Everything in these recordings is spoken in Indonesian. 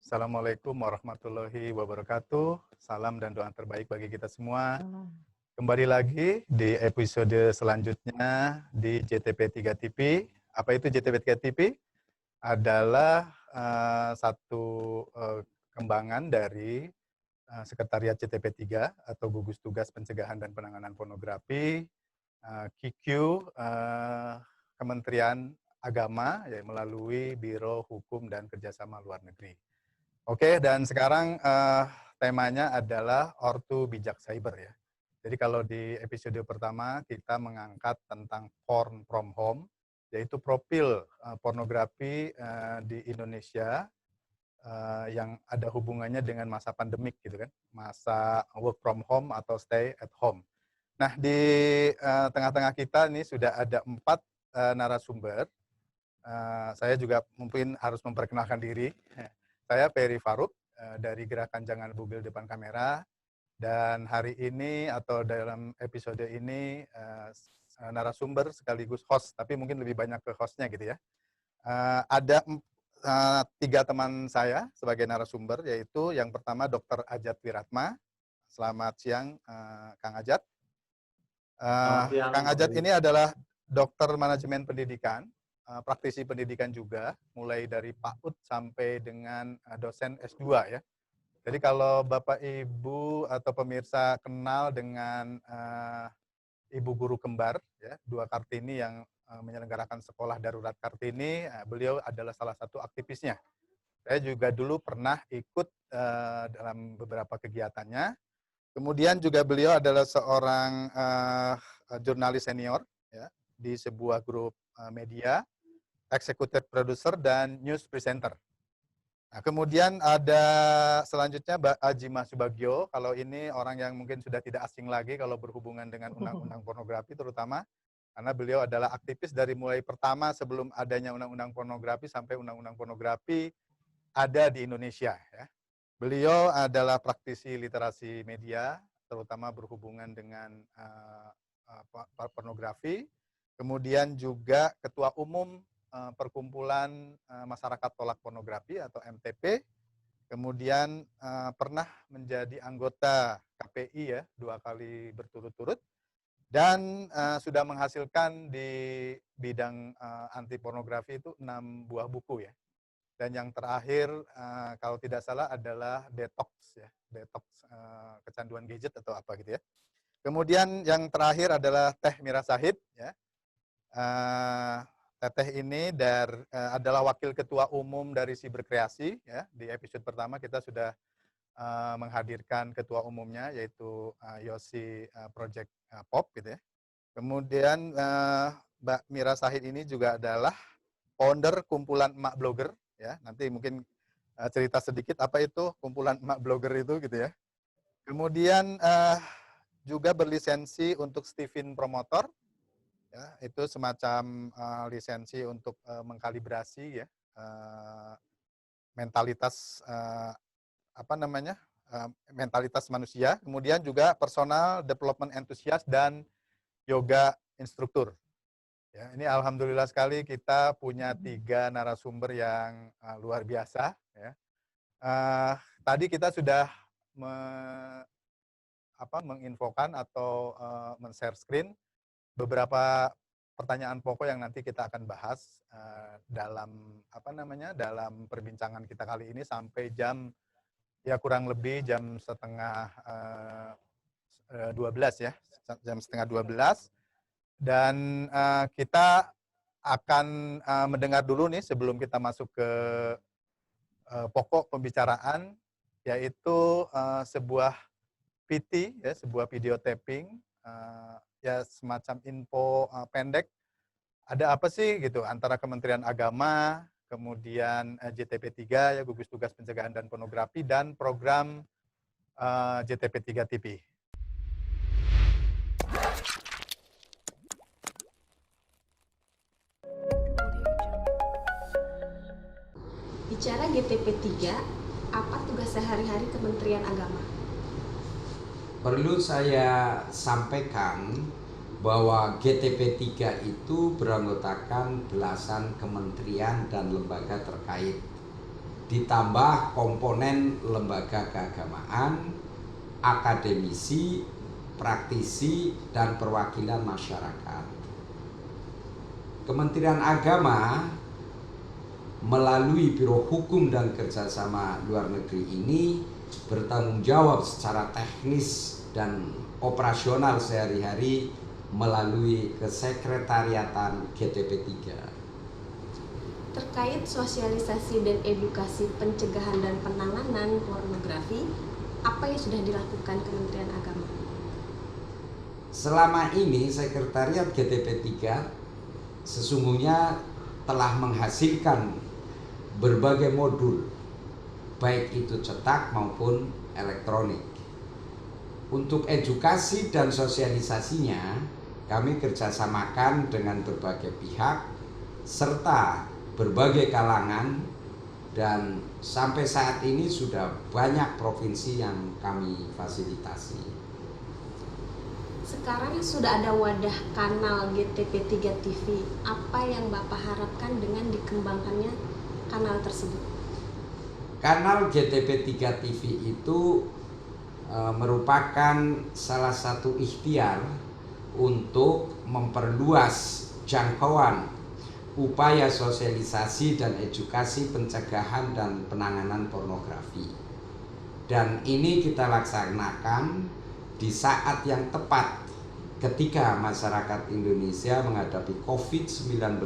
Assalamualaikum warahmatullahi wabarakatuh. Salam dan doa terbaik bagi kita semua. Kembali lagi di episode selanjutnya di JTP3 TV. Apa itu JTP3 TV? Adalah satu kembangan dari Sekretariat JTP3 atau Gugus Tugas Pencegahan dan Penanganan Pornografi, QQ, Kementerian Agama ya, melalui Biro Hukum dan Kerjasama Luar Negeri. Oke, dan sekarang temanya adalah Ortu Bijak Cyber ya. Jadi kalau di episode pertama kita mengangkat tentang porn from home, yaitu profil pornografi di Indonesia yang ada hubungannya dengan masa pandemik gitu kan, masa work from home atau stay at home. Nah di tengah-tengah kita ini sudah ada 4 narasumber. Saya juga mungkin harus memperkenalkan diri. Saya Ferry Faruk dari Gerakan Jangan Bugil Depan Kamera, dan hari ini atau dalam episode ini narasumber sekaligus host, tapi mungkin lebih banyak ke hostnya gitu ya. Ada 3 teman saya sebagai narasumber, yaitu yang pertama Dr. Ajat Wiratma. Selamat siang Kang Ajat. Kang Ajat ini adalah dokter manajemen pendidikan, praktisi pendidikan juga, mulai dari PAUD sampai dengan dosen S2 ya. Jadi kalau Bapak Ibu atau pemirsa kenal dengan Ibu Guru Kembar, ya, 2 Kartini yang menyelenggarakan sekolah darurat Kartini, beliau adalah salah satu aktivisnya. Saya juga dulu pernah ikut dalam beberapa kegiatannya. Kemudian juga beliau adalah seorang jurnalis senior ya, di sebuah grup media, executive producer dan news presenter. Nah, kemudian ada selanjutnya Mbak Ajima Subagio. Kalau ini orang yang mungkin sudah tidak asing lagi kalau berhubungan dengan undang-undang pornografi terutama, karena beliau adalah aktivis dari mulai pertama sebelum adanya undang-undang pornografi sampai undang-undang pornografi ada di Indonesia. Ya. Beliau adalah praktisi literasi media, terutama berhubungan dengan pornografi. Kemudian juga ketua umum Perkumpulan Masyarakat Tolak Pornografi atau MTP. Kemudian pernah menjadi anggota KPI ya 2 kali berturut-turut, dan sudah menghasilkan di bidang anti pornografi itu 6 buah buku ya. Dan yang terakhir kalau tidak salah adalah detox ya, detox kecanduan gadget atau apa gitu ya. Kemudian yang terakhir adalah Teh Mira Sahid ya. Teteh ini adalah wakil ketua umum dari Siberkreasi ya. Di episode pertama kita sudah menghadirkan ketua umumnya yaitu Yosi Project Pop gitu ya. Kemudian Mbak Mira Sahid ini juga adalah founder kumpulan emak blogger ya. Nanti mungkin cerita sedikit apa itu kumpulan emak blogger itu gitu ya. Kemudian juga berlisensi untuk Stephen Promotor. Ya, itu semacam lisensi untuk mengkalibrasi ya mentalitas mentalitas manusia. Kemudian juga personal development enthusiast dan yoga instruktur. Ya, ini alhamdulillah sekali kita punya 3 narasumber yang luar biasa. Ya. Tadi kita sudah menginfokan atau men-share screen beberapa pertanyaan pokok yang nanti kita akan bahas dalam dalam perbincangan kita kali ini sampai jam ya kurang lebih jam setengah 12 ya, jam setengah 12. Dan kita akan mendengar dulu nih sebelum kita masuk ke pokok pembicaraan, yaitu sebuah VT ya, sebuah video taping ya semacam info pendek. Ada apa sih gitu antara Kementerian Agama, kemudian JTP3 ya Gugus Tugas Pencegahan dan Pornografi, dan program JTP3 TV. Bicara GTP3, apa tugas sehari-hari Kementerian Agama? Perlu saya sampaikan bahwa GTP3 itu beranggotakan belasan kementerian dan lembaga terkait. ditambah komponen lembaga keagamaan, akademisi, praktisi, dan perwakilan masyarakat. Kementerian Agama melalui Biro Hukum dan Kerjasama Luar Negeri ini bertanggung jawab secara teknis dan operasional sehari-hari melalui kesekretariatan GTP3. Terkait sosialisasi dan edukasi pencegahan dan penanganan pornografi, apa yang sudah dilakukan Kementerian Agama? Selama ini Sekretariat GTP3 sesungguhnya telah menghasilkan berbagai modul, baik itu cetak maupun elektronik. Untuk edukasi dan sosialisasinya, kami kerjasamakan dengan berbagai pihak, serta berbagai kalangan, dan sampai saat ini sudah banyak provinsi yang kami fasilitasi. Sekarang sudah ada wadah kanal GTP3 TV. Apa yang Bapak harapkan dengan dikembangkannya kanal tersebut? Kanal GTP3 TV itu merupakan salah satu ikhtiar untuk memperluas jangkauan upaya sosialisasi dan edukasi pencegahan dan penanganan pornografi. Dan ini kita laksanakan di saat yang tepat ketika masyarakat Indonesia menghadapi COVID-19,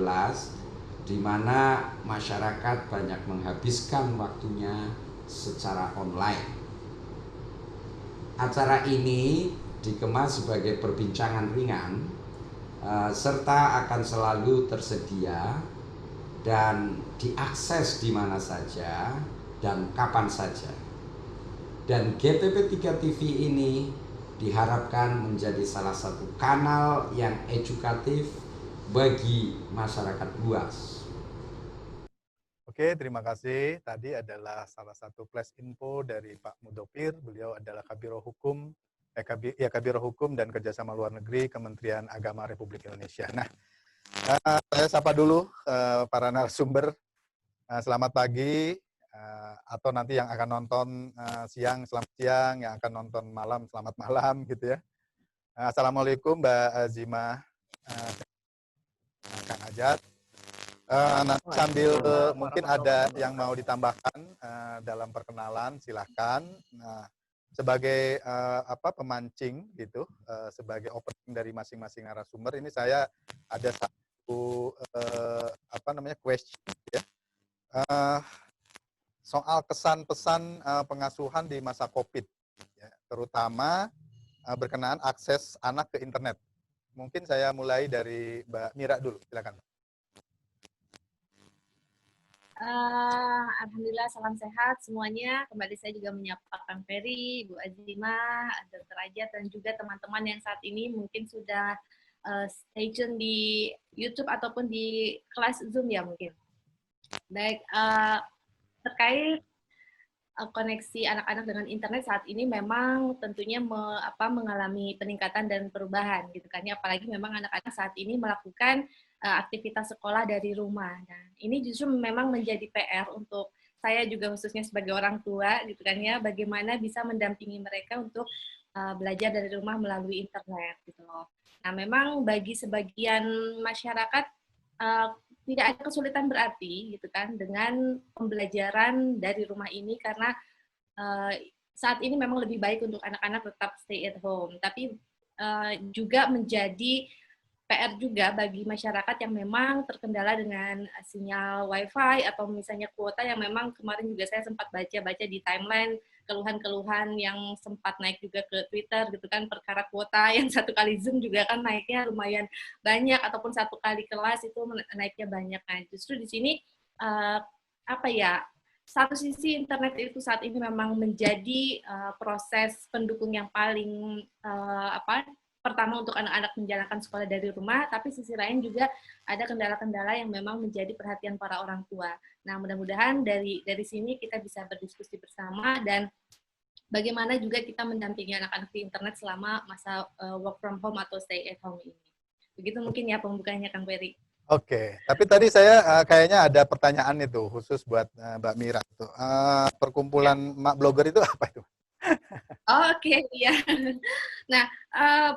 di mana masyarakat banyak menghabiskan waktunya secara online. Acara ini dikemas sebagai perbincangan ringan, serta akan selalu tersedia dan diakses di mana saja dan kapan saja. Dan GTP3 TV ini diharapkan menjadi salah satu kanal yang edukatif bagi masyarakat luas. Oke, terima kasih. Tadi adalah salah satu flash info dari Pak Mudofir. Beliau adalah Kabiro Hukum, Kabiro Hukum dan Kerjasama Luar Negeri Kementerian Agama Republik Indonesia. Nah, saya sapa dulu para narasumber. Selamat pagi, atau nanti yang akan nonton siang, selamat siang, yang akan nonton malam, selamat malam, gitu ya. Assalamualaikum Mbak Azima, Kang Ajat. Nanti sambil mungkin ada yang mau ditambahkan dalam perkenalan, silahkan. Nah, sebagai pemancing gitu, sebagai opening dari masing-masing narasumber, ini saya ada satu question ya. Soal kesan-pesan pengasuhan di masa COVID, ya, terutama berkenaan akses anak ke internet. Mungkin saya mulai dari Mbak Mira dulu, silakan. Alhamdulillah salam sehat semuanya. Kembali saya juga menyapa Kang Ferry, Bu Azimah, Dr. Ajat, dan juga teman-teman yang saat ini mungkin sudah stay tune di YouTube ataupun di kelas Zoom ya mungkin. Baik, terkait koneksi anak-anak dengan internet saat ini memang tentunya mengalami peningkatan dan perubahan gitu kan ya, apalagi memang anak-anak saat ini melakukan aktivitas sekolah dari rumah. Dan ini justru memang menjadi PR untuk saya juga khususnya sebagai orang tua gitu kan ya, bagaimana bisa mendampingi mereka untuk belajar dari rumah melalui internet gitu loh. Nah, memang bagi sebagian masyarakat tidak ada kesulitan berarti gitu kan dengan pembelajaran dari rumah ini, karena saat ini memang lebih baik untuk anak-anak tetap stay at home, tapi juga menjadi PR juga bagi masyarakat yang memang terkendala dengan sinyal wifi atau misalnya kuota yang memang kemarin juga saya sempat baca-baca di timeline keluhan-keluhan yang sempat naik juga ke Twitter gitu kan, perkara kuota yang satu kali Zoom juga kan naiknya lumayan banyak, ataupun satu kali kelas itu naiknya banyak. Nah, justru di sini satu sisi internet itu saat ini memang menjadi proses pendukung yang paling pertama untuk anak-anak menjalankan sekolah dari rumah, tapi sisi lain juga ada kendala-kendala yang memang menjadi perhatian para orang tua. Nah, mudah-mudahan dari sini kita bisa berdiskusi bersama dan bagaimana juga kita mendampingi anak-anak di internet selama masa work from home atau stay at home ini. Begitu mungkin ya pembukanya, Kang Ferry. Oke, tapi tadi saya kayaknya ada pertanyaan itu khusus buat Mbak Mira itu. Ya. Perkumpulan Mak Blogger itu apa itu? Oke, iya. Nah,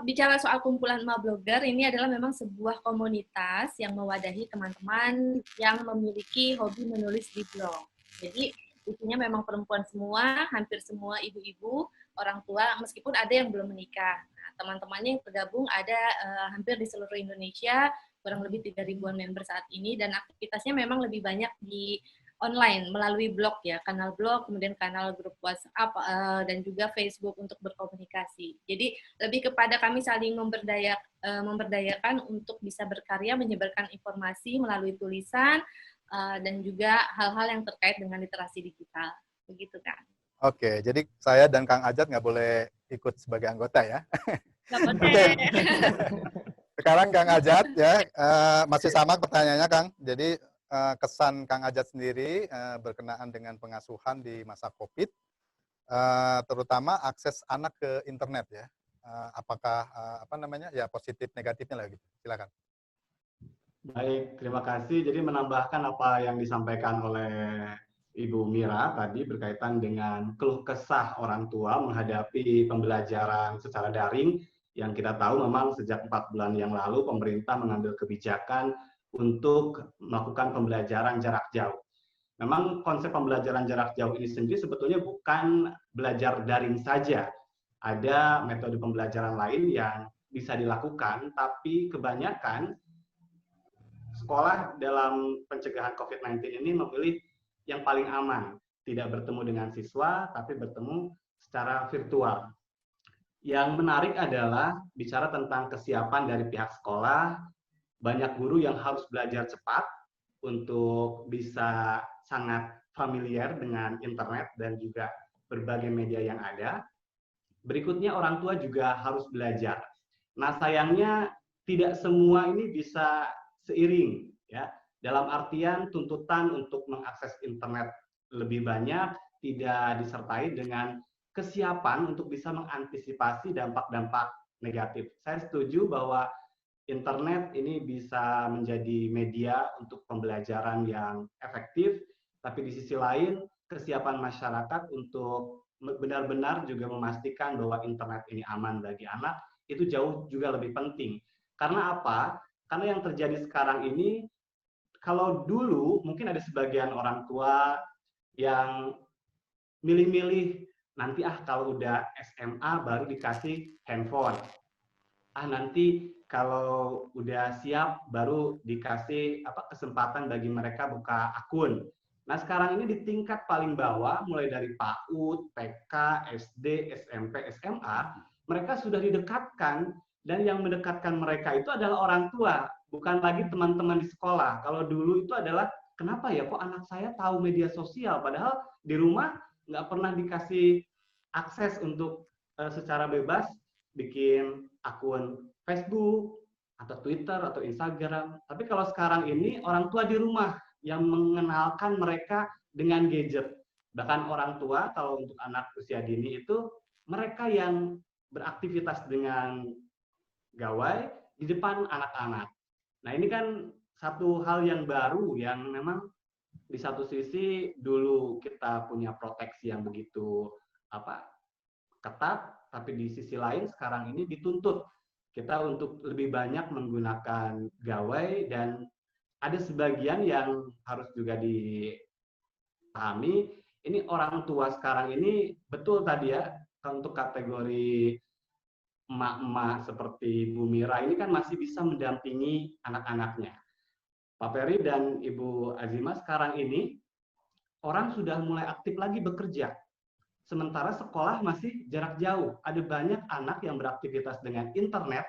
bicara soal kumpulan emak blogger, ini adalah memang sebuah komunitas yang mewadahi teman-teman yang memiliki hobi menulis di blog. Jadi, isinya memang perempuan semua, hampir semua ibu-ibu, orang tua, meskipun ada yang belum menikah. Nah, teman-temannya yang tergabung ada hampir di seluruh Indonesia, kurang lebih 3.000-an member saat ini, dan aktivitasnya memang lebih banyak di online melalui blog ya, kanal blog, kemudian kanal grup WhatsApp dan juga Facebook untuk berkomunikasi. Jadi lebih kepada kami saling memberdayakan untuk bisa berkarya, menyebarkan informasi melalui tulisan dan juga hal-hal yang terkait dengan literasi digital. Begitu kan? Oke, jadi saya dan Kang Ajat nggak boleh ikut sebagai anggota ya. Nggak Oke, boleh. sekarang Kang Ajat ya, masih sama pertanyaannya Kang. Jadi kesan Kang Ajat sendiri berkenaan dengan pengasuhan di masa COVID, terutama akses anak ke internet ya. Apakah apa namanya ya positif negatifnya lah gitu. Silakan. Baik, terima kasih. Jadi menambahkan apa yang disampaikan oleh Ibu Mira tadi berkaitan dengan keluh kesah orang tua menghadapi pembelajaran secara daring yang kita tahu memang sejak 4 bulan yang lalu pemerintah mengambil kebijakan untuk melakukan pembelajaran jarak jauh. Memang konsep pembelajaran jarak jauh ini sendiri sebetulnya bukan belajar daring saja. Ada metode pembelajaran lain yang bisa dilakukan, tapi kebanyakan sekolah dalam pencegahan COVID-19 ini memilih yang paling aman, tidak bertemu dengan siswa, tapi bertemu secara virtual. Yang menarik adalah bicara tentang kesiapan dari pihak sekolah, banyak guru yang harus belajar cepat untuk bisa sangat familiar dengan internet dan juga berbagai media yang ada. Berikutnya orang tua juga harus belajar. Nah, sayangnya tidak semua ini bisa seiring ya. Dalam artian tuntutan untuk mengakses internet lebih banyak tidak disertai dengan kesiapan untuk bisa mengantisipasi dampak-dampak negatif. Saya setuju bahwa internet ini bisa menjadi media untuk pembelajaran yang efektif, tapi di sisi lain kesiapan masyarakat untuk benar-benar juga memastikan bahwa internet ini aman bagi anak itu jauh juga lebih penting. Karena apa? Karena yang terjadi sekarang ini, kalau dulu mungkin ada sebagian orang tua yang milih-milih nanti kalau udah SMA baru dikasih handphone. Nanti kalau udah siap baru dikasih kesempatan bagi mereka buka akun. Nah, sekarang ini di tingkat paling bawah, mulai dari PAUD, TK, SD, SMP, SMA, mereka sudah didekatkan, dan yang mendekatkan mereka itu adalah orang tua, bukan lagi teman-teman di sekolah. Kalau dulu itu adalah, kenapa ya kok anak saya tahu media sosial, padahal di rumah nggak pernah dikasih akses untuk secara bebas bikin akun Facebook, atau Twitter, atau Instagram. Tapi kalau sekarang ini, orang tua di rumah yang mengenalkan mereka dengan gadget. Bahkan orang tua kalau untuk anak usia dini itu mereka yang beraktivitas dengan gawai di depan anak-anak. Nah, ini kan satu hal yang baru yang memang di satu sisi dulu kita punya proteksi yang begitu ketat, tapi di sisi lain sekarang ini dituntut kita untuk lebih banyak menggunakan gawai, dan ada sebagian yang harus juga dipahami, ini orang tua sekarang ini betul tadi ya, untuk kategori emak-emak seperti Bu Mira ini kan masih bisa mendampingi anak-anaknya. Pak Ferry dan Ibu Azima, sekarang ini orang sudah mulai aktif lagi bekerja. Sementara sekolah masih jarak jauh. Ada banyak anak yang beraktivitas dengan internet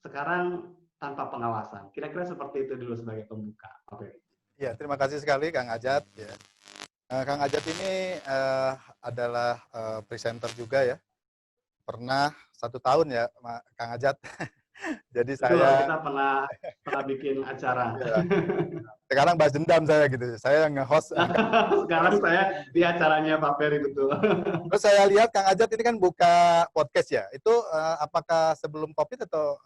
sekarang tanpa pengawasan. Kira-kira seperti itu dulu sebagai pembuka. Oke. Ya, terima kasih sekali Kang Ajat. Ya. Kang Ajat ini adalah presenter juga ya. Pernah 1 tahun ya, Kang Ajat Jadi Betul, saya kita pernah bikin acara. ya, sekarang balas dendam saya gitu. Saya nge-host. Sekarang saya di acaranya Pak Ferry, betul. Terus saya lihat Kang Ajat ini kan buka podcast ya. Itu apakah sebelum COVID atau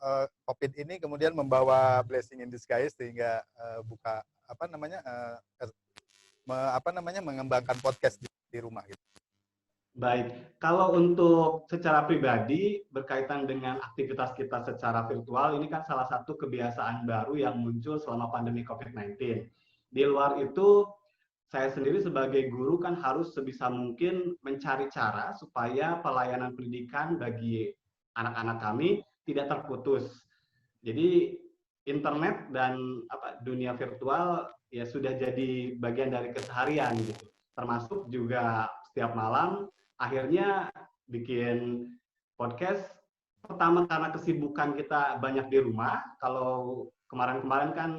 COVID ini kemudian membawa blessing in disguise sehingga buka apa namanya mengembangkan podcast di rumah gitu. Baik, kalau untuk secara pribadi berkaitan dengan aktivitas kita secara virtual, ini kan salah satu kebiasaan baru yang muncul selama pandemi COVID-19. Di luar itu, saya sendiri sebagai guru kan harus sebisa mungkin mencari cara supaya pelayanan pendidikan bagi anak-anak kami tidak terputus. Jadi internet dan dunia virtual ya sudah jadi bagian dari keseharian gitu. Termasuk juga setiap malam akhirnya bikin podcast pertama karena kesibukan kita banyak di rumah. Kalau kemarin-kemarin kan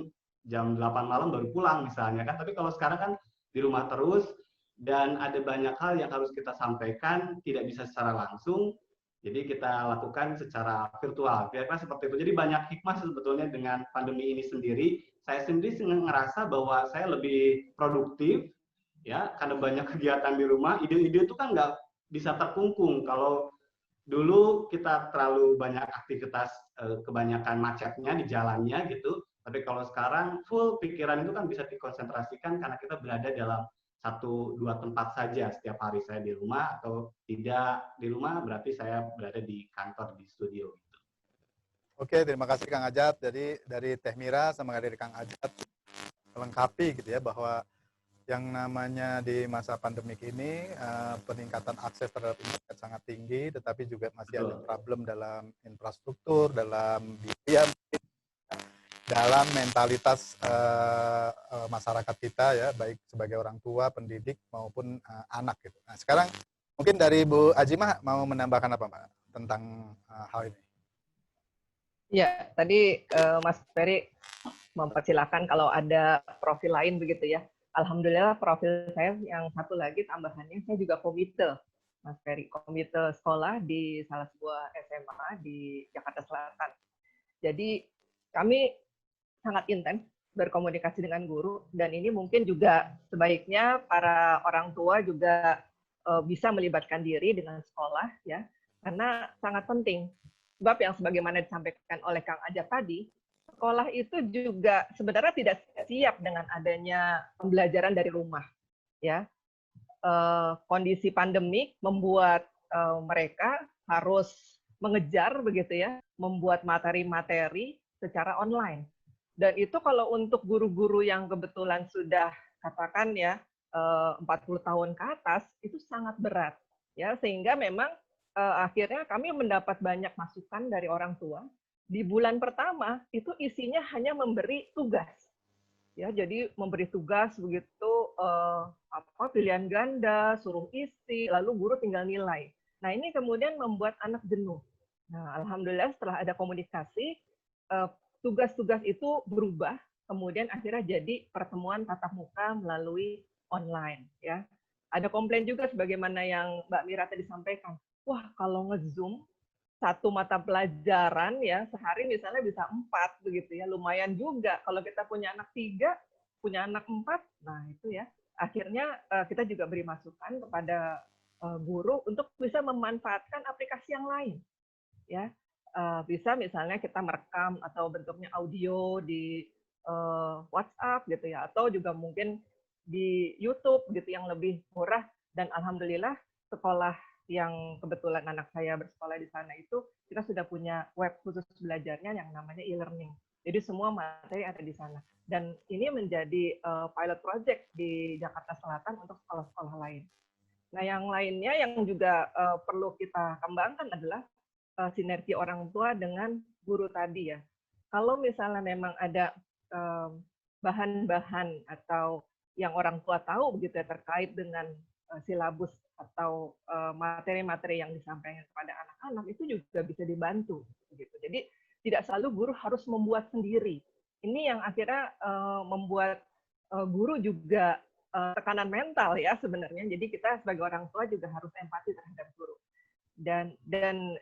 jam 8 malam baru pulang misalnya kan, tapi kalau sekarang kan di rumah terus dan ada banyak hal yang harus kita sampaikan tidak bisa secara langsung, jadi kita lakukan secara virtual. Kira-kira seperti itu. Jadi banyak hikmah sebetulnya dengan pandemi ini sendiri. Saya sendiri ngerasa bahwa saya lebih produktif ya karena banyak kegiatan di rumah. Ide-ide itu kan nggak bisa terkungkung kalau dulu kita terlalu banyak aktivitas, kebanyakan macetnya di jalannya gitu, tapi kalau sekarang full pikiran itu kan bisa dikonsentrasikan karena kita berada dalam 1-2 tempat saja setiap hari. Saya di rumah atau tidak di rumah berarti saya berada di kantor, di studio gitu. Oke, terima kasih Kang Ajat. Jadi dari Teh Mira sama dari Kang Ajat melengkapi gitu ya bahwa yang namanya di masa pandemik ini peningkatan akses terhadap internet sangat tinggi, tetapi juga masih ada problem dalam infrastruktur, dalam biaya, dalam mentalitas masyarakat kita ya, baik sebagai orang tua, pendidik maupun anak gitu. Nah, sekarang mungkin dari Bu Azimah mau menambahkan apa Mbak tentang hal ini? Ya, tadi Mas Ferry mempersilahkan kalau ada profil lain begitu ya. Alhamdulillah profil saya yang satu lagi tambahannya, saya juga komite, Mas Ferry, komite sekolah di salah sebuah SMA di Jakarta Selatan. Jadi kami sangat intens berkomunikasi dengan guru, dan ini mungkin juga sebaiknya para orang tua juga bisa melibatkan diri dengan sekolah ya, karena sangat penting. Sebab yang sebagaimana disampaikan oleh Kang Ajat tadi, sekolah itu juga sebenarnya tidak siap dengan adanya pembelajaran dari rumah. Ya, kondisi pandemik membuat mereka harus mengejar begitu ya, membuat materi-materi secara online. Dan itu kalau untuk guru-guru yang kebetulan sudah katakan ya 40 tahun ke atas itu sangat berat ya, sehingga memang akhirnya kami mendapat banyak masukan dari orang tua. Di bulan pertama itu isinya hanya memberi tugas, ya. Jadi memberi tugas begitu pilihan ganda, suruh isi, lalu guru tinggal nilai. Nah ini kemudian membuat anak jenuh. Nah alhamdulillah setelah ada komunikasi, tugas-tugas itu berubah, kemudian akhirnya jadi pertemuan tatap muka melalui online. Ya, ada komplain juga sebagaimana yang Mbak Mira tadi sampaikan. Wah kalau nge-zoom satu mata pelajaran ya sehari misalnya bisa 4 begitu ya, lumayan juga kalau kita punya anak 3, punya anak 4. Nah itu ya akhirnya kita juga beri masukan kepada guru untuk bisa memanfaatkan aplikasi yang lain ya, bisa misalnya kita merekam atau bentuknya audio di WhatsApp gitu ya, atau juga mungkin di YouTube gitu yang lebih murah. Dan alhamdulillah sekolah yang kebetulan anak saya bersekolah di sana itu kita sudah punya web khusus belajarnya yang namanya e-learning. Jadi semua materi ada di sana. Dan ini menjadi pilot project di Jakarta Selatan untuk sekolah-sekolah lain. Nah, yang lainnya yang juga perlu kita kembangkan adalah sinergi orang tua dengan guru tadi ya. Kalau misalnya memang ada bahan-bahan atau yang orang tua tahu begitu ya terkait dengan silabus atau materi-materi yang disampaikan kepada anak-anak itu juga bisa dibantu gitu. Jadi tidak selalu guru harus membuat sendiri. Ini yang akhirnya membuat guru juga tekanan mental ya sebenarnya. Jadi kita sebagai orang tua juga harus empati terhadap guru. Dan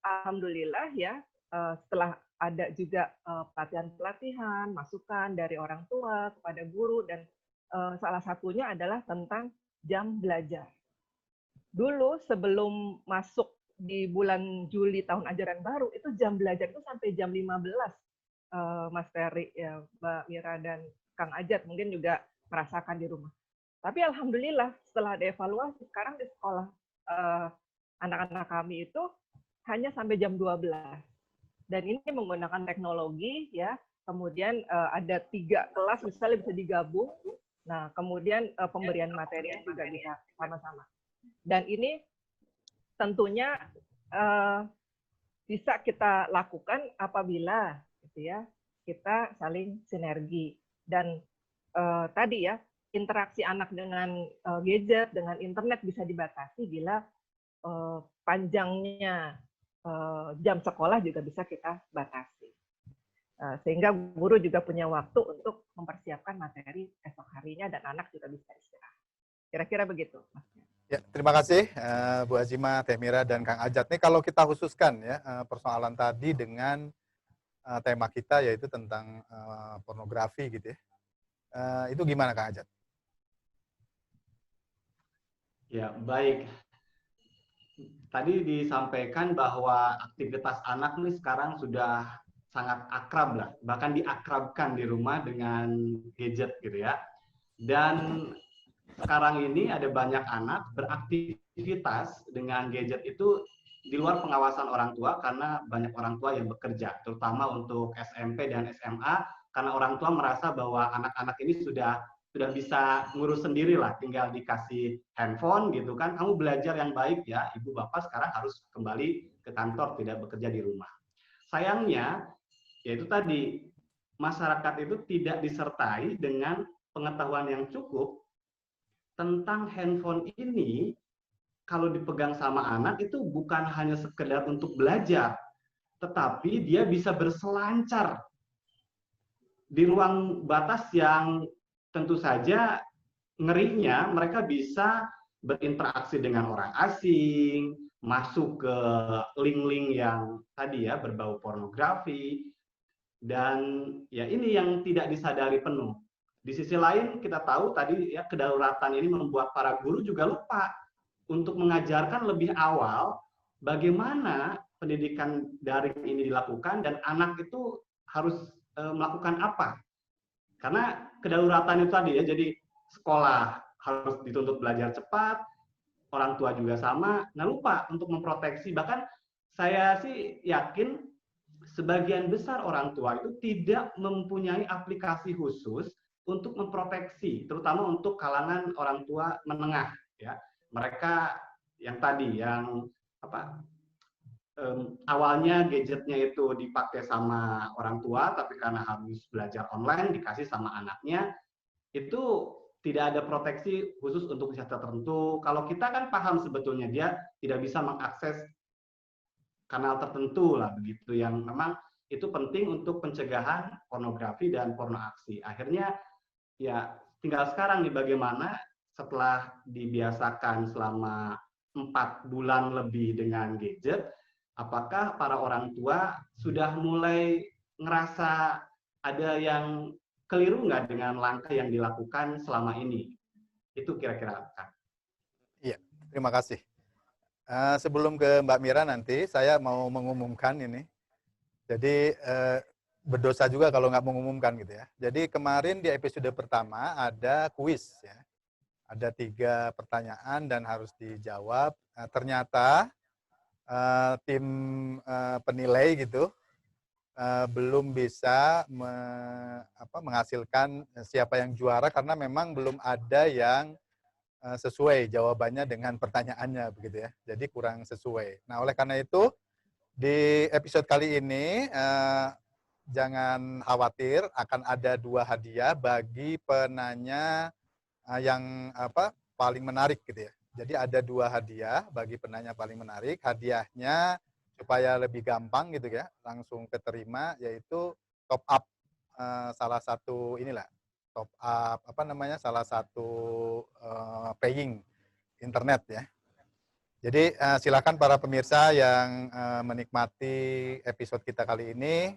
alhamdulillah ya setelah ada juga pelatihan-pelatihan, masukan dari orang tua kepada guru, dan salah satunya adalah tentang jam belajar. Dulu sebelum masuk di bulan Juli tahun ajaran baru, itu jam belajar itu sampai jam 15, Mas Ferry, ya, Mbak Mira, dan Kang Ajat mungkin juga merasakan di rumah. Tapi alhamdulillah setelah ada evaluasi, sekarang di sekolah anak-anak kami itu hanya sampai jam 12. Dan ini menggunakan teknologi, ya. Kemudian ada 3 kelas misalnya bisa digabung. Nah, kemudian pemberian materinya juga bisa sama-sama. Dan ini tentunya bisa kita lakukan apabila gitu ya, kita saling sinergi. Dan tadi ya, interaksi anak dengan gadget, dengan internet bisa dibatasi bila panjangnya jam sekolah juga bisa kita batasi. Sehingga guru juga punya waktu untuk mempersiapkan materi esok harinya dan anak juga bisa istirahat. Kira-kira begitu, Mas. Ya, terima kasih Bu Azimah, Teh Mira, dan Kang Ajat. Nih kalau kita khususkan ya persoalan tadi dengan tema kita yaitu tentang pornografi gitu ya. Itu gimana Kang Ajat? Ya, baik. Tadi disampaikan bahwa aktivitas anak nih sekarang sudah sangat akrab lah, bahkan diakrabkan di rumah dengan gadget gitu ya. Dan sekarang ini ada banyak anak beraktivitas dengan gadget itu di luar pengawasan orang tua karena banyak orang tua yang bekerja, terutama untuk SMP dan SMA, karena orang tua merasa bahwa anak-anak ini sudah bisa ngurus sendiri lah, tinggal dikasih handphone gitu kan, kamu belajar yang baik ya, ibu bapak sekarang harus kembali ke kantor, tidak bekerja di rumah. Sayangnya, yaitu tadi, masyarakat itu tidak disertai dengan pengetahuan yang cukup tentang handphone ini. Kalau dipegang sama anak itu bukan hanya sekedar untuk belajar, tetapi dia bisa berselancar di ruang batas yang tentu saja ngerinya mereka bisa berinteraksi dengan orang asing, masuk ke link-link yang tadi ya berbau pornografi, dan ya ini yang tidak disadari penuh. Di sisi lain kita tahu tadi ya kedaulatan ini membuat para guru juga lupa untuk mengajarkan lebih awal bagaimana pendidikan daring ini dilakukan dan anak itu harus melakukan apa. Karena kedaulatan itu tadi ya, jadi sekolah harus dituntut belajar cepat, orang tua juga sama, nah lupa untuk memproteksi. Bahkan saya sih yakin sebagian besar orang tua itu tidak mempunyai aplikasi khusus untuk memproteksi, terutama untuk kalangan orang tua menengah ya. Mereka yang tadi yang apa awalnya gadgetnya itu dipakai sama orang tua, tapi karena harus belajar online dikasih sama anaknya, itu tidak ada proteksi khusus untuk usia tertentu. Kalau kita kan paham sebetulnya dia tidak bisa mengakses kanal tertentu lah begitu, yang memang itu penting untuk pencegahan pornografi dan porno aksi. Akhirnya ya tinggal sekarang nih bagaimana setelah dibiasakan selama 4 bulan lebih dengan gadget, apakah para orang tua sudah mulai ngerasa ada yang keliru nggak dengan langkah yang dilakukan selama ini? Itu kira-kira. Iya, terima kasih. Sebelum ke Mbak Mira nanti, saya mau mengumumkan ini. Jadi berdosa juga kalau nggak mengumumkan gitu ya. Jadi kemarin di episode pertama ada kuis ya. Ada 3 pertanyaan dan harus dijawab. Ternyata tim penilai gitu belum bisa menghasilkan siapa yang juara karena memang belum ada yang sesuai jawabannya dengan pertanyaannya begitu ya. Jadi kurang sesuai. Nah, oleh karena itu di episode kali ini jangan khawatir, akan ada 2 hadiah bagi penanya yang paling menarik gitu ya. Jadi ada 2 hadiah bagi penanya paling menarik. Hadiahnya supaya lebih gampang gitu ya, langsung keterima, yaitu top up salah satu inilah, top up salah satu paying internet ya. Jadi silakan para pemirsa yang menikmati episode kita kali ini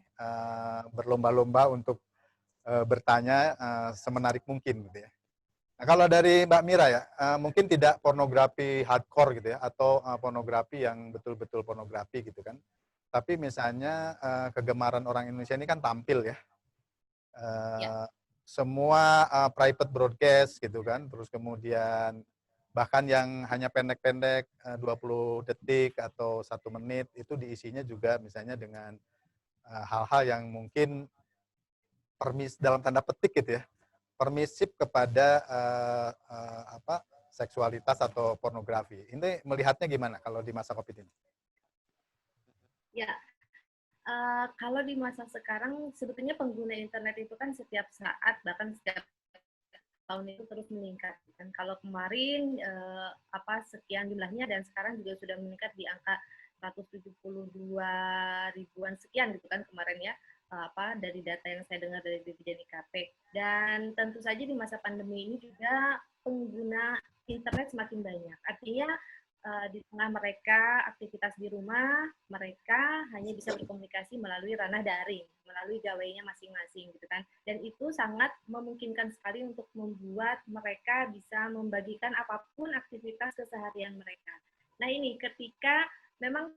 berlomba-lomba untuk bertanya semenarik mungkin gitu ya. Nah, kalau dari Mbak Mira ya, mungkin tidak pornografi hardcore gitu ya, atau pornografi yang betul-betul pornografi gitu kan. Tapi misalnya kegemaran orang Indonesia ini kan tampil ya. Semua private broadcast gitu kan, terus kemudian bahkan yang hanya pendek-pendek 20 detik atau 1 menit itu diisinya juga misalnya dengan hal-hal yang mungkin dalam tanda petik gitu ya, permisif kepada seksualitas atau pornografi. Ini melihatnya gimana kalau di masa COVID ini? Ya, kalau di masa sekarang sebetulnya pengguna internet itu kan setiap saat bahkan setiap tahun itu terus meningkat. Dan kalau kemarin sekian jumlahnya dan sekarang juga sudah meningkat di angka 172 ribuan sekian gitu kan kemarin ya. Dari data yang saya dengar dari Dirjen IKP. Dan tentu saja di masa pandemi ini juga pengguna internet semakin banyak. Artinya di tengah mereka aktivitas di rumah, mereka hanya bisa berkomunikasi melalui ranah daring, melalui gawainya masing-masing gitu kan. Dan itu sangat memungkinkan sekali untuk membuat mereka bisa membagikan apapun aktivitas keseharian mereka. Nah ini ketika memang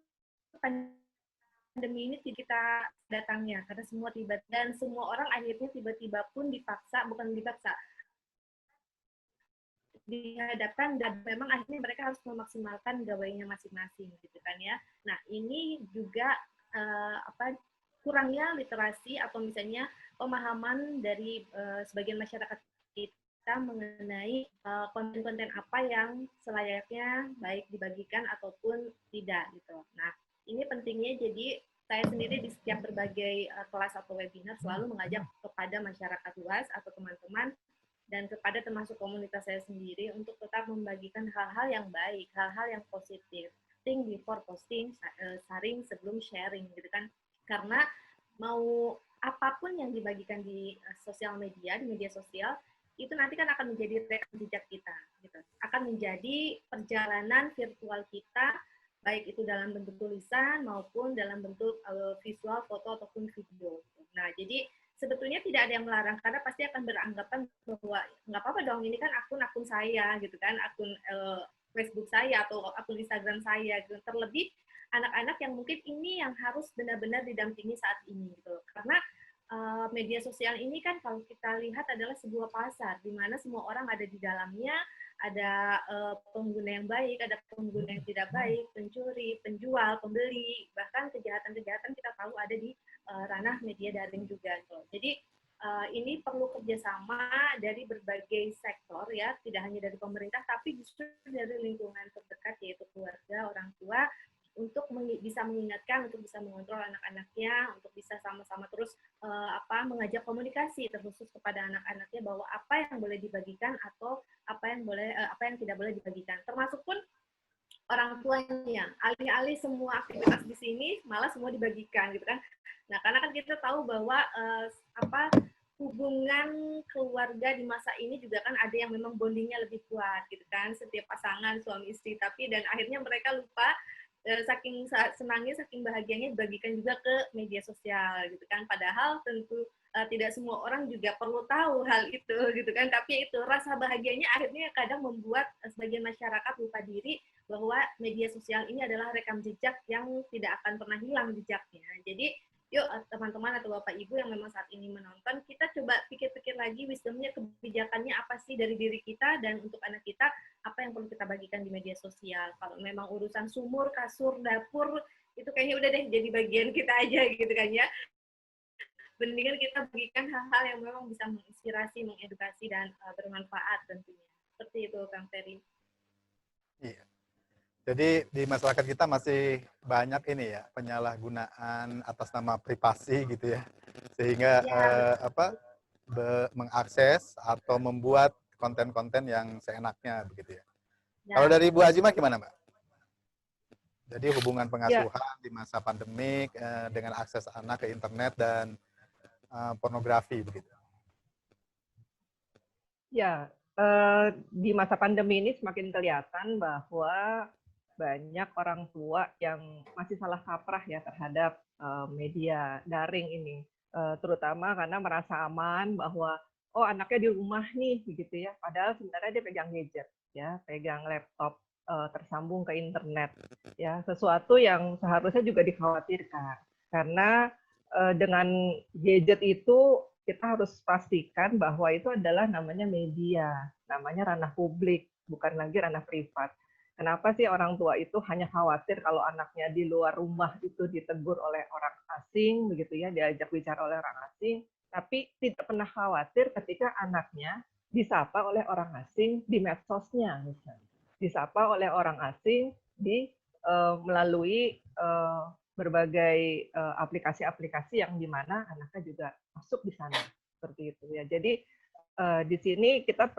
pandemi ini kita datangnya karena semua dan semua orang akhirnya tiba-tiba pun bukan dipaksa dihadapkan dan memang akhirnya mereka harus memaksimalkan gawainya masing-masing gitu kan ya. Nah ini juga kurangnya literasi atau misalnya pemahaman dari sebagian masyarakat kita mengenai konten-konten apa yang selayaknya baik dibagikan ataupun tidak gitu. Nah ini pentingnya jadi saya sendiri di setiap berbagai kelas atau webinar selalu mengajak kepada masyarakat luas atau teman-teman dan kepada termasuk komunitas saya sendiri untuk tetap membagikan hal-hal yang baik, hal-hal yang positif. Think before posting, sharing sebelum sharing gitu kan. Karena mau apapun yang dibagikan di sosial media, di media sosial, itu nanti kan akan menjadi rekam jejak kita gitu. Akan menjadi perjalanan virtual kita baik itu dalam bentuk tulisan maupun dalam bentuk visual, foto ataupun video. Nah, jadi sebetulnya tidak ada yang melarang karena pasti akan beranggapan bahwa nggak apa-apa dong ini kan akun saya gitu kan, akun Facebook saya atau akun Instagram saya gitu. Terlebih anak-anak yang mungkin ini yang harus benar-benar didampingi saat ini gitu. Karena media sosial ini kan kalau kita lihat adalah sebuah pasar di mana semua orang ada di dalamnya, ada pengguna yang baik, ada pengguna yang tidak baik, pencuri, penjual, pembeli, bahkan kejahatan-kejahatan kita tahu ada di ranah media daring juga. Jadi ini perlu kerjasama dari berbagai sektor ya, tidak hanya dari pemerintah, tapi justru dari lingkungan terdekat yaitu keluarga, orang tua, untuk bisa mengingatkan, untuk bisa mengontrol anak-anaknya, untuk bisa sama-sama terus mengajak komunikasi terkhusus kepada anak-anaknya bahwa apa yang boleh dibagikan atau apa yang tidak boleh dibagikan. Termasuk pun orang tuanya, alih-alih semua aktivitas di sini malah semua dibagikan gitu kan. Nah, karena kan kita tahu bahwa hubungan keluarga di masa ini juga kan ada yang memang bondingnya lebih kuat gitu kan, setiap pasangan suami istri, tapi dan akhirnya mereka lupa saking senangnya, saking bahagianya dibagikan juga ke media sosial gitu kan. Padahal tentu tidak semua orang juga perlu tahu hal itu gitu kan. Tapi itu rasa bahagianya akhirnya kadang membuat sebagian masyarakat lupa diri bahwa media sosial ini adalah rekam jejak yang tidak akan pernah hilang jejaknya. Jadi yuk teman-teman atau Bapak Ibu yang memang saat ini menonton, kita coba pikir-pikir lagi wisdomnya, kebijakannya apa sih dari diri kita dan untuk anak kita, apa yang perlu kita bagikan di media sosial. Kalau memang urusan sumur, kasur, dapur, itu kayaknya udah deh jadi bagian kita aja gitu kan ya. Mendingan kita bagikan hal-hal yang memang bisa menginspirasi, mengedukasi, dan bermanfaat tentunya. Seperti itu, Kang Ferry. Iya. Jadi di masyarakat kita masih banyak ini ya, penyalahgunaan atas nama privasi gitu ya. Sehingga mengakses atau membuat konten-konten yang seenaknya begitu ya. Kalau dari Bu Azimah gimana, Mbak? Jadi hubungan pengasuhan di masa pandemik dengan akses anak ke internet dan pornografi begitu. Ya, di masa pandemi ini semakin kelihatan bahwa banyak orang tua yang masih salah kaprah ya terhadap media daring ini, terutama karena merasa aman bahwa oh anaknya di rumah nih begitu ya, padahal sebenarnya dia pegang gadget ya, pegang laptop tersambung ke internet ya, sesuatu yang seharusnya juga dikhawatirkan karena dengan gadget itu kita harus pastikan bahwa itu adalah namanya media, namanya ranah publik, bukan lagi ranah privat. Kenapa sih orang tua itu hanya khawatir kalau anaknya di luar rumah itu ditegur oleh orang asing, begitu ya, diajak bicara oleh orang asing, tapi tidak pernah khawatir ketika anaknya disapa oleh orang asing di medsosnya, misalnya. Disapa oleh orang asing melalui berbagai aplikasi-aplikasi yang di mana anaknya juga masuk di sana, seperti itu ya. Jadi di sini kita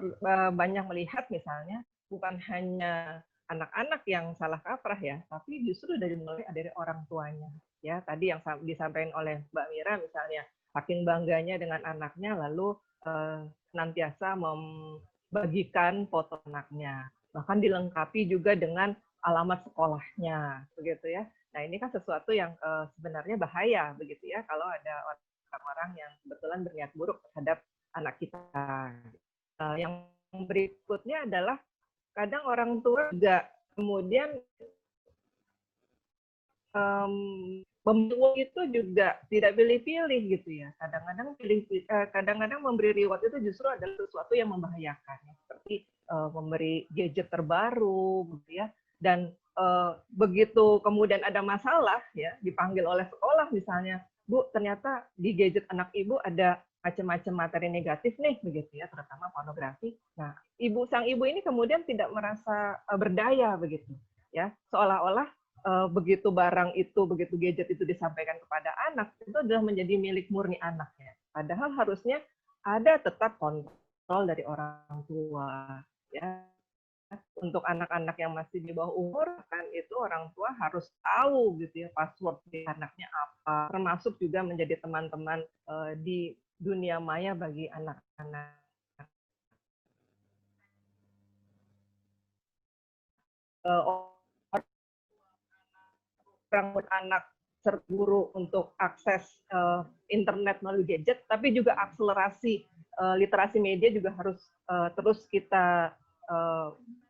banyak melihat misalnya bukan hanya anak-anak yang salah kaprah ya, tapi justru mulai dari orang tuanya. Ya, tadi yang disampaikan oleh Mbak Mira misalnya, saking bangganya dengan anaknya lalu senantiasa membagikan foto anaknya, bahkan dilengkapi juga dengan alamat sekolahnya, begitu ya. Nah, ini kan sesuatu yang sebenarnya bahaya begitu ya kalau ada orang-orang yang kebetulan berniat buruk terhadap anak kita. Yang berikutnya adalah kadang orang tua juga kemudian memilih itu juga tidak pilih-pilih gitu ya. Kadang-kadang memberi reward itu justru adalah sesuatu yang membahayakan, seperti memberi gadget terbaru gitu ya. Dan begitu kemudian ada masalah ya, dipanggil oleh sekolah misalnya, Bu, ternyata di gadget anak Ibu ada macam-macam materi negatif nih begitu ya, terutama pornografi. Nah, sang ibu ini kemudian tidak merasa berdaya begitu ya, seolah-olah begitu barang itu, begitu gadget itu disampaikan kepada anak, itu adalah menjadi milik murni anaknya. Padahal harusnya ada tetap kontrol dari orang tua ya. Untuk anak-anak yang masih di bawah umur kan itu orang tua harus tahu gitu ya password di anaknya apa, termasuk juga menjadi teman-teman di dunia maya bagi anak-anak. Orang anak terburu untuk akses internet melalui gadget, tapi juga akselerasi literasi media juga harus terus kita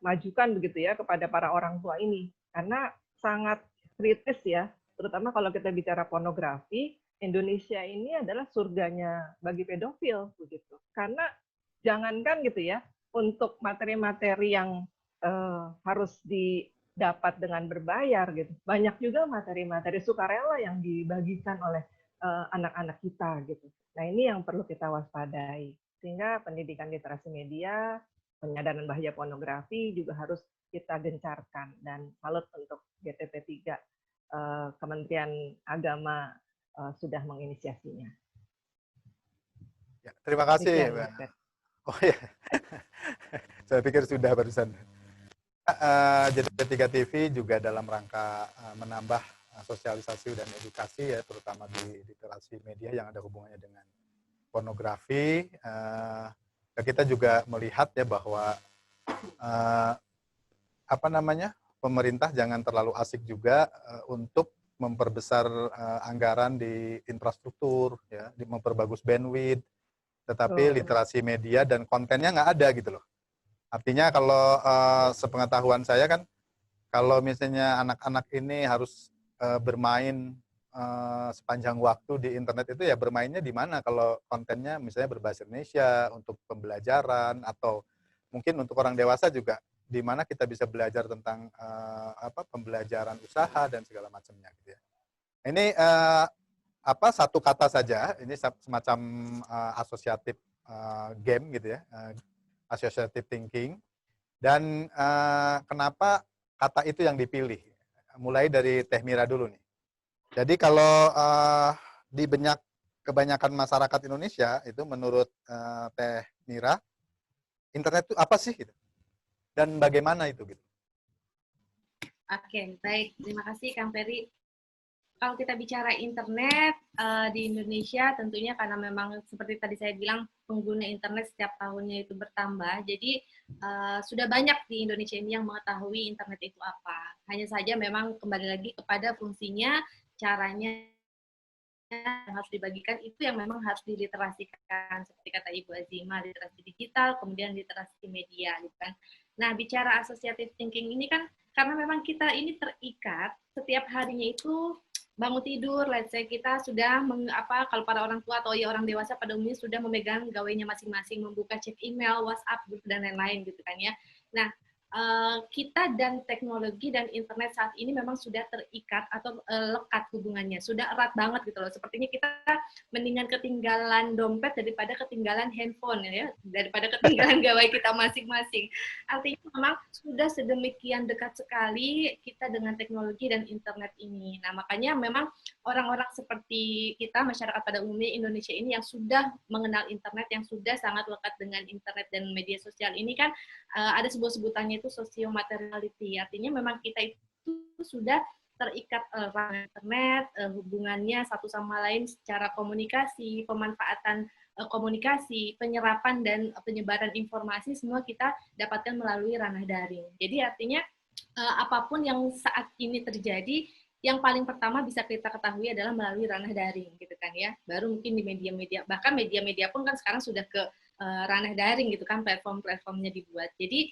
majukan begitu ya kepada para orang tua ini, karena sangat kritis ya, terutama kalau kita bicara pornografi. Indonesia ini adalah surganya bagi pedofil begitu, karena jangankan gitu ya untuk materi-materi yang harus didapat dengan berbayar gitu, banyak juga materi-materi sukarela yang dibagikan oleh anak-anak kita gitu. Nah, ini yang perlu kita waspadai, sehingga pendidikan literasi media, penyadaran bahaya pornografi juga harus kita gencarkan, dan salut untuk GTP 3 Kementerian Agama sudah menginisiasinya. Ya, terima kasih, Mbak. Oh ya, saya pikir sudah barusan. GTP 3 TV juga dalam rangka menambah sosialisasi dan edukasi ya, terutama di literasi media yang ada hubungannya dengan pornografi. Kita juga melihat ya bahwa pemerintah jangan terlalu asik juga untuk memperbesar anggaran di infrastruktur ya, memperbagus bandwidth, tetapi literasi media dan kontennya nggak ada gitu loh. Artinya kalau sepengetahuan saya kan, kalau misalnya anak-anak ini harus bermain sepanjang waktu di internet itu ya bermainnya di mana kalau kontennya misalnya berbahasa Indonesia untuk pembelajaran, atau mungkin untuk orang dewasa juga di mana kita bisa belajar tentang pembelajaran usaha dan segala macamnya gitu ya. Ini satu kata saja, ini semacam asosiatif game gitu ya, associative thinking. Dan kenapa kata itu yang dipilih? Mulai dari Teh Mira dulu nih. Jadi kalau di kebanyakan masyarakat Indonesia itu menurut Teh Mira, internet itu apa sih gitu? Dan bagaimana itu gitu? Oke, baik. Terima kasih Kang Ferry. kalau kita bicara internet di Indonesia tentunya karena memang seperti tadi saya bilang pengguna internet setiap tahunnya itu bertambah. Jadi sudah banyak di Indonesia ini yang mengetahui internet itu apa. Hanya saja memang kembali lagi kepada fungsinya, caranya yang harus dibagikan itu yang memang harus diliterasikan seperti kata Ibu Azima, literasi digital, kemudian literasi media gitu kan. Nah, bicara associative thinking ini kan karena memang kita ini terikat setiap harinya itu bangun tidur, let's say kita sudah kalau para orang tua atau ya orang dewasa pada umumnya sudah memegang gawainya masing-masing, membuka cek email, WhatsApp, grup dan lain-lain gitu kan ya. Nah, kita dan teknologi dan internet saat ini memang sudah terikat atau lekat hubungannya, sudah erat banget gitu loh. Sepertinya kita mendingan ketinggalan dompet daripada ketinggalan handphone ya, daripada ketinggalan gawai kita masing-masing. Artinya memang sudah sedemikian dekat sekali kita dengan teknologi dan internet ini. Nah, makanya memang orang-orang seperti kita, masyarakat pada umumnya Indonesia ini yang sudah mengenal internet, yang sudah sangat lekat dengan internet dan media sosial ini kan ada sebuah sebutannya itu socio-materiality. Artinya memang kita itu sudah terikat erat internet, hubungannya satu sama lain secara komunikasi, pemanfaatan komunikasi, penyerapan dan penyebaran informasi semua kita dapatkan melalui ranah daring. Jadi artinya apapun yang saat ini terjadi, yang paling pertama bisa kita ketahui adalah melalui ranah daring gitu kan ya. Baru mungkin di media-media, bahkan media-media pun kan sekarang sudah ke ranah daring gitu kan, platform-platformnya dibuat. Jadi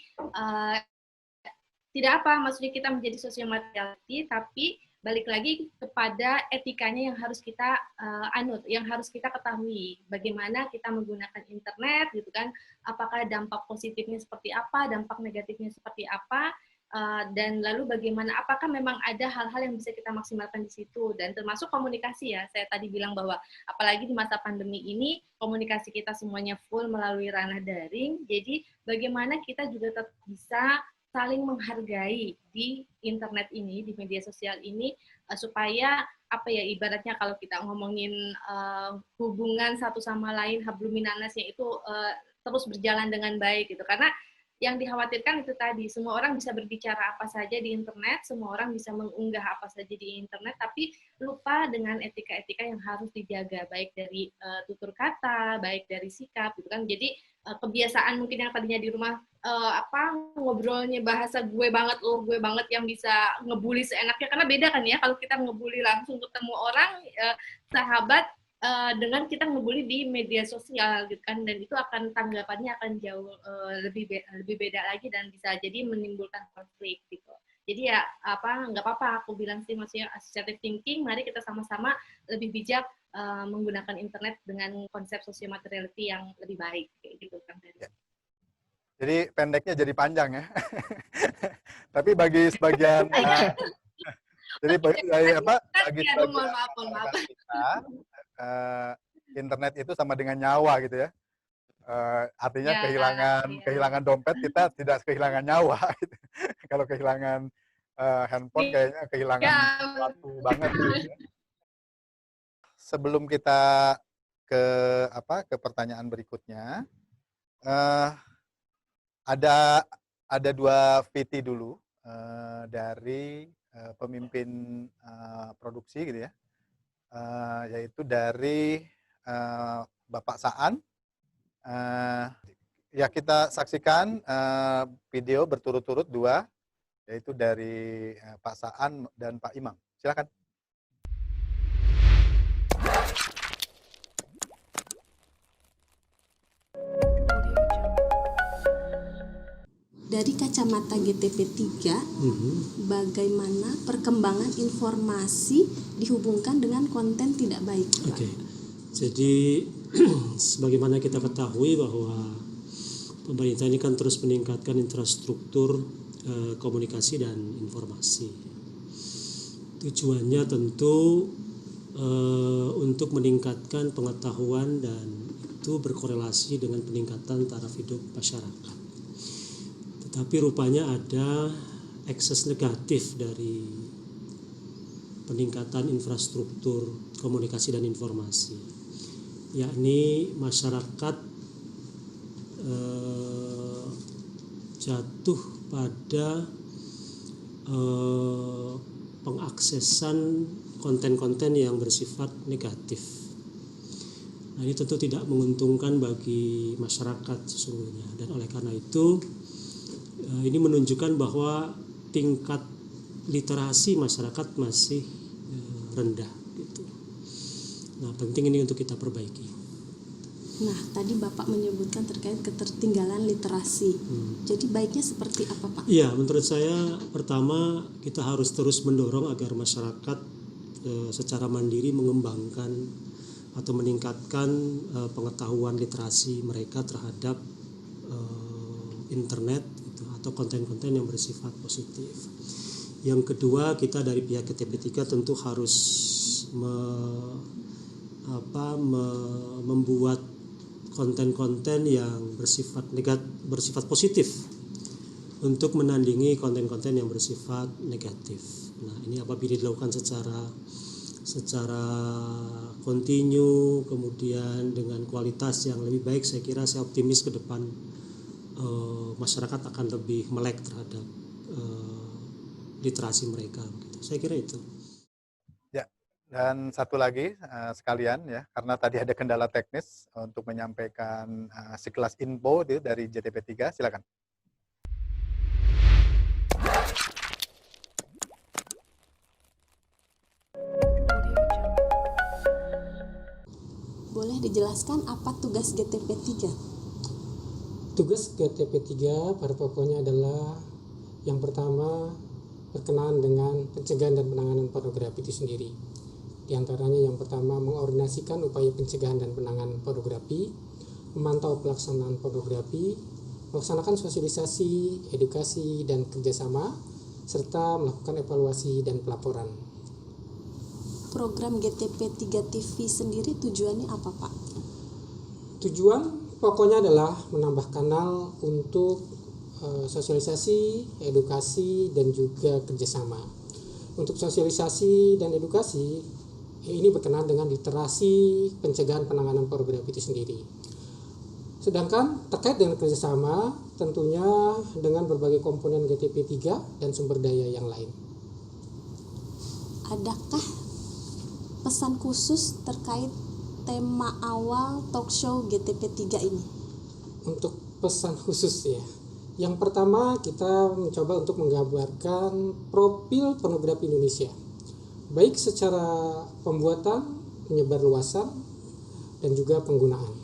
tidak apa, maksudnya kita menjadi social materiality, tapi balik lagi kepada etikanya yang harus kita anut, yang harus kita ketahui. Bagaimana kita menggunakan internet gitu kan, apakah dampak positifnya seperti apa, dampak negatifnya seperti apa, dan lalu bagaimana, apakah memang ada hal-hal yang bisa kita maksimalkan di situ, dan termasuk komunikasi ya. Saya tadi bilang bahwa apalagi di masa pandemi ini komunikasi kita semuanya full melalui ranah daring, jadi bagaimana kita juga tetap bisa saling menghargai di internet ini, di media sosial ini, supaya apa ya, ibaratnya kalau kita ngomongin hubungan satu sama lain, hablum minannasnya itu terus berjalan dengan baik gitu. Karena yang dikhawatirkan itu tadi, semua orang bisa berbicara apa saja di internet, semua orang bisa mengunggah apa saja di internet, tapi lupa dengan etika-etika yang harus dijaga, baik dari tutur kata, baik dari sikap gitu kan. Jadi kebiasaan mungkin yang tadinya di rumah ngobrolnya bahasa gue banget, gue banget, yang bisa ngebully seenaknya, karena beda kan ya kalau kita ngebully langsung ketemu orang sahabat dengan kita ngebully di media sosial gitu kan, dan itu akan tanggapannya akan jauh lebih beda lagi dan bisa jadi menimbulkan konflik gitu. Jadi ya nggak apa-apa aku bilang sih, maksudnya associative thinking, mari kita sama-sama lebih bijak menggunakan internet dengan konsep socio-materiality yang lebih baik kayak gitu kan. Ya. Jadi pendeknya jadi panjang ya. Tapi bagi sebagian jadi bagi sebagian kita, internet itu sama dengan nyawa gitu ya. Artinya ya, kehilangan dompet, kita tidak kehilangan nyawa gitu. Kalau kehilangan handphone kayaknya kehilangan sesuatu banget gitu ya. Sebelum kita ke pertanyaan berikutnya, ada dua VT dulu dari pemimpin produksi gitu ya, yaitu dari Bapak Saan. Ya, kita saksikan video berturut-turut dua, yaitu dari Pak Saan dan Pak Imam. Silakan. Dari kacamata GTP3, bagaimana perkembangan informasi dihubungkan dengan konten tidak baik? Oke. Jadi sebagaimana kita ketahui bahwa pemerintah ini kan terus meningkatkan infrastruktur komunikasi dan informasi. Tujuannya tentu untuk meningkatkan pengetahuan, dan itu berkorelasi dengan peningkatan taraf hidup masyarakat. Tetapi rupanya ada ekses negatif dari peningkatan infrastruktur komunikasi dan informasi, yakni masyarakat jatuh pada pengaksesan konten-konten yang bersifat negatif. Nah, ini tentu tidak menguntungkan bagi masyarakat sesungguhnya, dan oleh karena itu ini menunjukkan bahwa tingkat literasi masyarakat masih rendah gitu. Nah, penting ini untuk kita perbaiki. Nah, tadi Bapak menyebutkan terkait ketertinggalan literasi. Jadi baiknya seperti apa, Pak? Iya, menurut saya pertama kita harus terus mendorong agar masyarakat secara mandiri mengembangkan atau meningkatkan pengetahuan literasi mereka terhadap internet gitu, atau konten-konten yang bersifat positif. Yang kedua, kita dari pihak GTP3 tentu harus membuat konten-konten yang bersifat positif untuk menandingi konten-konten yang bersifat negatif. Nah, ini apabila dilakukan secara kontinu, kemudian dengan kualitas yang lebih baik, saya kira saya optimis ke depan masyarakat akan lebih melek terhadap literasi mereka. Saya kira itu. Dan satu lagi sekalian ya, karena tadi ada kendala teknis untuk menyampaikan sekelas info dari JTP3, silakan. Boleh dijelaskan apa tugas GTP3? Tugas GTP3 pada pokoknya adalah yang pertama berkenaan dengan pencegahan dan penanganan pornografi itu sendiri. Di antaranya yang pertama mengordinasikan upaya pencegahan dan penanganan pornografi, memantau pelaksanaan pornografi, melaksanakan sosialisasi, edukasi, dan kerjasama, serta melakukan evaluasi dan pelaporan. Program GTP3 TV sendiri tujuannya apa, Pak? Tujuan pokoknya adalah menambah kanal untuk sosialisasi, edukasi, dan juga kerjasama. Untuk sosialisasi dan edukasi, ini berkenaan dengan literasi pencegahan penanganan pornografi itu sendiri. Sedangkan terkait dengan kerjasama, tentunya dengan berbagai komponen GTP3 dan sumber daya yang lain. Adakah pesan khusus terkait tema awal talk show GTP3 ini? Untuk pesan khusus ya, yang pertama kita mencoba untuk menggambarkan profil pornografi Indonesia, baik secara pembuatan, penyebarluasan, dan juga penggunaan.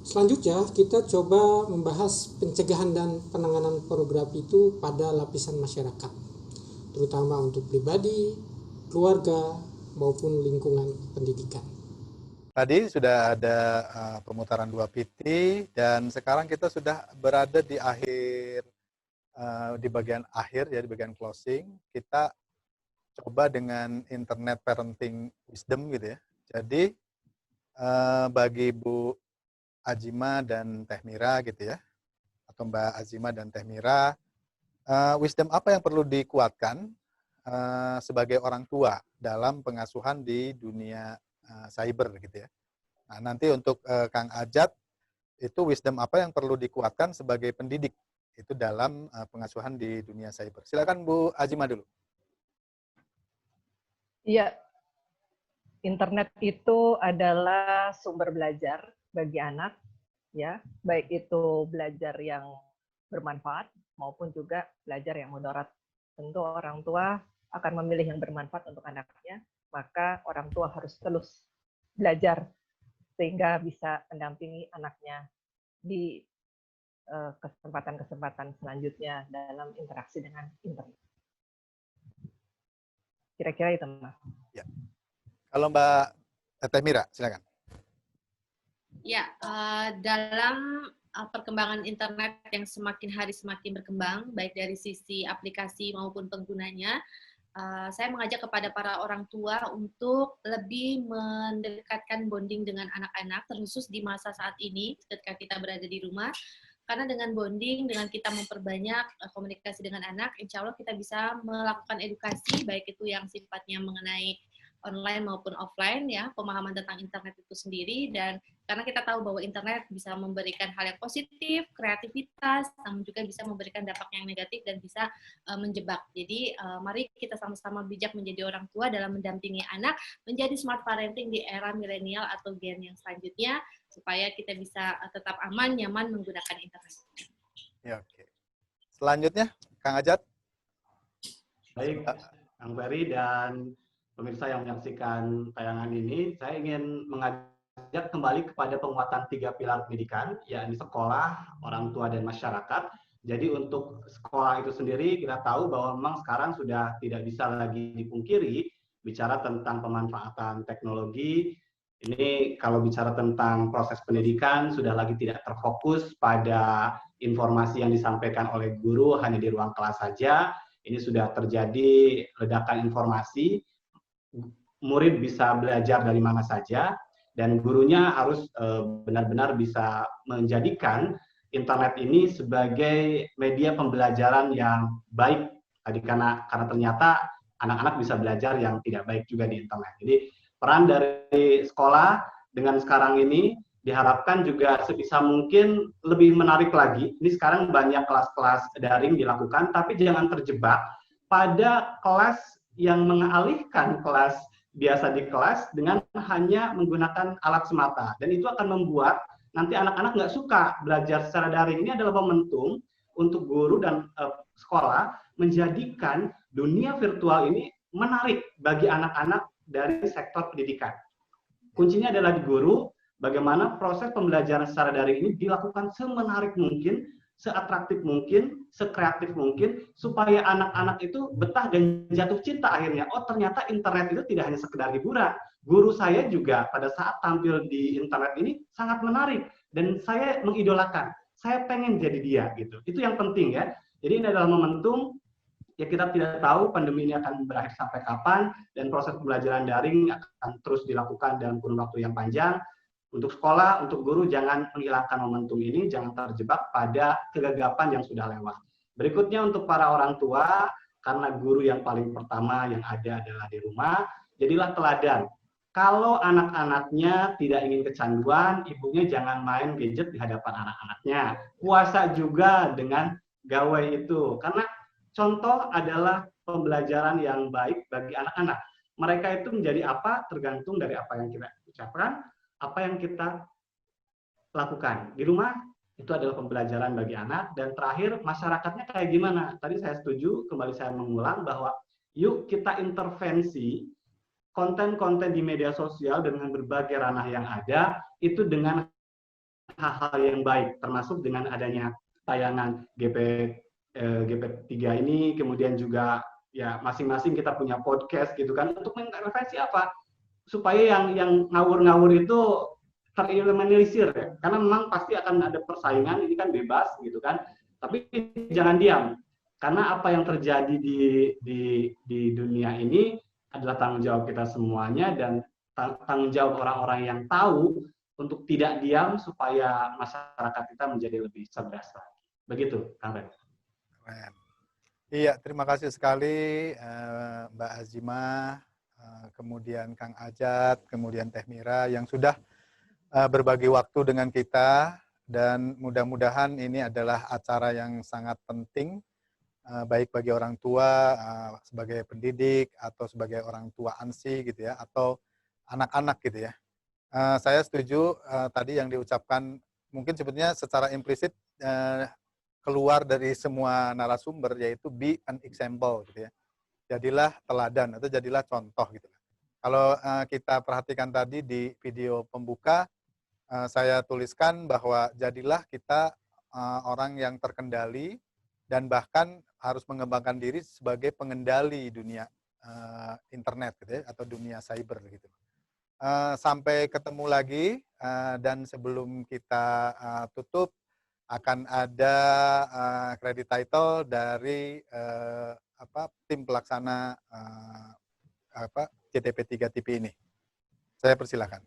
Selanjutnya kita coba membahas pencegahan dan penanganan pornografi itu pada lapisan masyarakat, terutama untuk pribadi, keluarga, maupun lingkungan pendidikan. Tadi sudah ada pemutaran 2 PT, dan sekarang kita sudah berada di bagian akhir ya, di bagian closing. Kita coba dengan internet parenting wisdom gitu ya. Jadi bagi Bu Azima dan Teh Mira gitu ya, atau Mbak Azima dan Teh Mira, wisdom apa yang perlu dikuatkan sebagai orang tua dalam pengasuhan di dunia cyber gitu ya. Nah, nanti untuk Kang Ajat, itu wisdom apa yang perlu dikuatkan sebagai pendidik itu dalam pengasuhan di dunia cyber. Silakan Bu Azima dulu. Iya, internet itu adalah sumber belajar bagi anak, ya, baik itu belajar yang bermanfaat maupun juga belajar yang mudarat. Tentu orang tua akan memilih yang bermanfaat untuk anaknya, maka orang tua harus terus belajar sehingga bisa mendampingi anaknya di kesempatan-kesempatan selanjutnya dalam interaksi dengan internet. Kira-kira itu, Mas. Ya. Kalau Mbak Teh Mira, silakan. Ya, dalam perkembangan internet yang semakin hari semakin berkembang, baik dari sisi aplikasi maupun penggunanya, saya mengajak kepada para orang tua untuk lebih mendekatkan bonding dengan anak-anak, terkhusus di masa saat ini ketika kita berada di rumah. Karena dengan bonding, dengan kita memperbanyak komunikasi dengan anak, insya Allah kita bisa melakukan edukasi, baik itu yang sifatnya mengenai online maupun offline, ya, pemahaman tentang internet itu sendiri, dan Karena kita tahu bahwa internet bisa memberikan hal yang positif, kreativitas, namun juga bisa memberikan dampak yang negatif dan bisa menjebak. Jadi mari kita sama-sama bijak menjadi orang tua dalam mendampingi anak menjadi smart parenting di era milenial atau gen yang selanjutnya, supaya kita bisa tetap aman, nyaman menggunakan internet. Ya, oke. Selanjutnya, Kang Ajat. Baik, Kang Ferry dan pemirsa yang menyaksikan tayangan ini, saya ingin mengajak kembali kepada penguatan 3 pilar pendidikan, yakni sekolah, orang tua, dan masyarakat. Jadi untuk sekolah itu sendiri, kita tahu bahwa memang sekarang sudah tidak bisa lagi dipungkiri, bicara tentang pemanfaatan teknologi. Ini kalau bicara tentang proses pendidikan, sudah lagi tidak terfokus pada informasi yang disampaikan oleh guru hanya di ruang kelas saja. Ini sudah terjadi ledakan informasi, murid bisa belajar dari mana saja, dan gurunya harus benar-benar bisa menjadikan internet ini sebagai media pembelajaran yang baik. Tadi karena ternyata anak-anak bisa belajar yang tidak baik juga di internet. Jadi peran dari sekolah dengan sekarang ini diharapkan juga sebisa mungkin lebih menarik lagi. Ini sekarang banyak kelas-kelas daring dilakukan, tapi jangan terjebak pada kelas yang mengalihkan kelas biasa di kelas dengan hanya menggunakan alat semata. Dan itu akan membuat nanti anak-anak nggak suka belajar secara daring. Ini adalah momentum untuk guru dan sekolah menjadikan dunia virtual ini menarik bagi anak-anak dari sektor pendidikan. Kuncinya adalah di guru, bagaimana proses pembelajaran secara daring ini dilakukan semenarik mungkin, seatraktif mungkin, sekreatif mungkin, supaya anak-anak itu betah dan jatuh cinta akhirnya. Oh, ternyata internet itu tidak hanya sekedar hiburan. Guru saya juga pada saat tampil di internet ini sangat menarik, dan saya mengidolakan. Saya pengen jadi dia, gitu. Itu yang penting ya. Jadi ini adalah momentum, ya kita tidak tahu pandemi ini akan berakhir sampai kapan, dan proses pembelajaran daring akan terus dilakukan dalam kurun waktu yang panjang. Untuk sekolah, untuk guru, jangan menghilangkan momentum ini, jangan terjebak pada kegagapan yang sudah lewat. Berikutnya untuk para orang tua, karena guru yang paling pertama yang ada adalah di rumah, jadilah teladan. Kalau anak-anaknya tidak ingin kecanduan, ibunya jangan main gadget di hadapan anak-anaknya. Puasa juga dengan gawai itu, karena contoh adalah pembelajaran yang baik bagi anak-anak. Mereka itu menjadi apa tergantung dari apa yang kita ucapkan, apa yang kita lakukan. Di rumah itu adalah pembelajaran bagi anak. Dan terakhir, masyarakatnya kayak gimana? Tadi saya setuju, kembali saya mengulang bahwa yuk kita intervensi konten-konten di media sosial dengan berbagai ranah yang ada, itu dengan hal-hal yang baik, termasuk dengan adanya tayangan GP3 ini, kemudian juga ya masing-masing kita punya podcast gitu kan, untuk mengintervensi apa? Supaya yang ngawur-ngawur itu tereliminir ya, karena memang pasti akan ada persaingan, ini kan bebas gitu kan, tapi jangan diam, karena apa yang terjadi di dunia ini adalah tanggung jawab kita semuanya, dan tanggung jawab orang-orang yang tahu untuk tidak diam supaya masyarakat kita menjadi lebih cerdas lagi. Begitu, Kang Ren. Iya, terima kasih sekali Mbak Azimah, kemudian Kang Ajat, kemudian Teh Mira yang sudah berbagi waktu dengan kita, dan mudah-mudahan ini adalah acara yang sangat penting baik bagi orang tua sebagai pendidik atau sebagai orang tua ANSI gitu ya, atau anak-anak gitu ya. Saya setuju tadi yang diucapkan, mungkin sebetulnya secara implisit keluar dari semua narasumber, yaitu be an example gitu ya. Jadilah teladan atau jadilah contoh gitu. Kalau kita perhatikan tadi di video pembuka, saya tuliskan bahwa jadilah kita orang yang terkendali dan bahkan harus mengembangkan diri sebagai pengendali dunia internet gitu ya, atau dunia cyber gitu. Sampai ketemu lagi, dan sebelum kita tutup akan ada credit title dari tim pelaksana CTP3 TV ini. Saya persilakan.